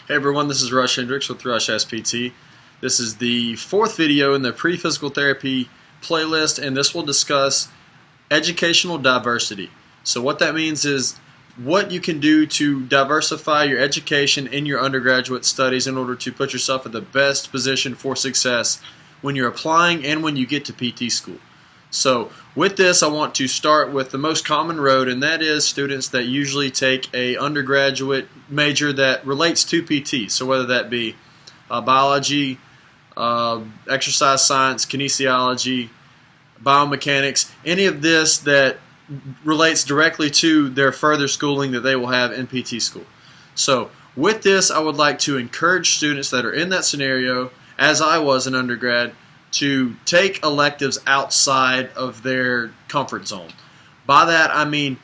Hey everyone, this is Rush Hendricks with Rush SPT. This is the fourth video in the pre-physical therapy playlist, and this will discuss educational diversity. So what that means is what you can do to diversify your education in your undergraduate studies in order to put yourself in the best position for success when you're applying and when you get to PT school. So with this, I want to start with the most common road, and that is students that usually take a undergraduate major that relates to PT. So whether that be biology, exercise science, kinesiology, biomechanics, any of this that relates directly to their further schooling that they will have in PT school. So with this, I would like to encourage students that are in that scenario, as I was an undergrad, to take electives outside of their comfort zone. By that I mean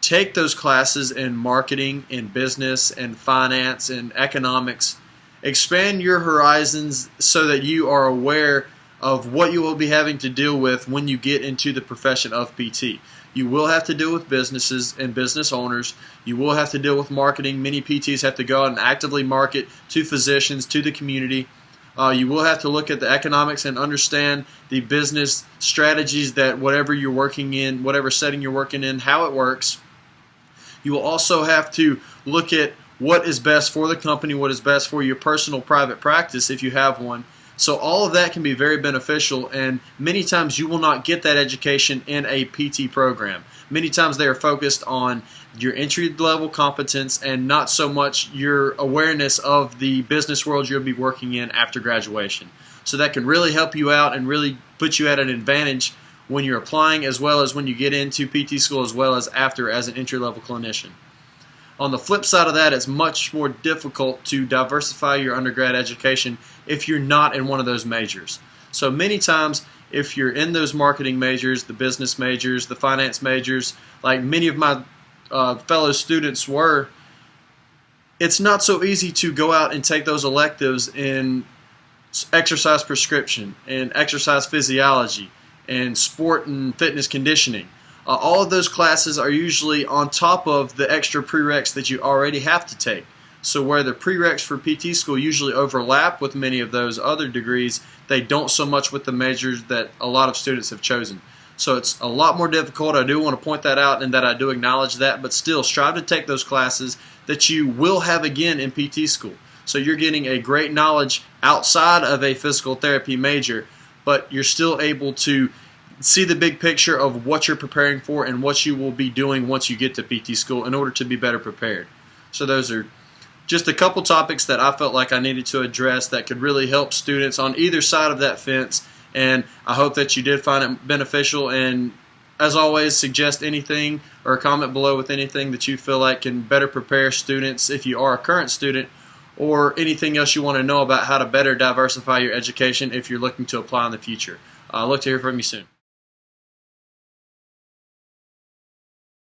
take those classes in marketing, in business, and finance, and economics. Expand your horizons so that you are aware of what you will be having to deal with when you get into the profession of PT. You will have to deal with businesses and business owners. You will have to deal with marketing. Many PTs have to go out and actively market to physicians, to the community. You will have to look at the economics and understand the business strategies that whatever you're working in, whatever setting you're working in, how it works. You will also have to look at what is best for the company, what is best for your personal private practice if you have one. So all of that can be very beneficial, and many times you will not get that education in a PT program. Many times they are focused on your entry-level competence and not so much your awareness of the business world you'll be working in after graduation. So that can really help you out and really put you at an advantage when you're applying, as well as when you get into PT school, as well as after as an entry-level clinician. On the flip side of that, it's much more difficult to diversify your undergrad education if you're not in one of those majors. So many times, if you're in those marketing majors, the business majors, the finance majors, like many of my fellow students were, it's not so easy to go out and take those electives in exercise prescription and exercise physiology and sport and fitness conditioning. All of those classes are usually on top of the extra prereqs that you already have to take. So where the prereqs for PT school usually overlap with many of those other degrees, they don't so much with the majors that a lot of students have chosen. So it's a lot more difficult. I do want to point that out, and that I do acknowledge that, but still strive to take those classes that you will have again in PT school. So you're getting a great knowledge outside of a physical therapy major, but you're still able to see the big picture of what you're preparing for and what you will be doing once you get to PT school in order to be better prepared. So those are just a couple topics that I felt like I needed to address that could really help students on either side of that fence, and I hope that you did find it beneficial. And as always, suggest anything or comment below with anything that you feel like can better prepare students if you are a current student, or anything else you want to know about how to better diversify your education if you're looking to apply in the future. I look to hear from you soon.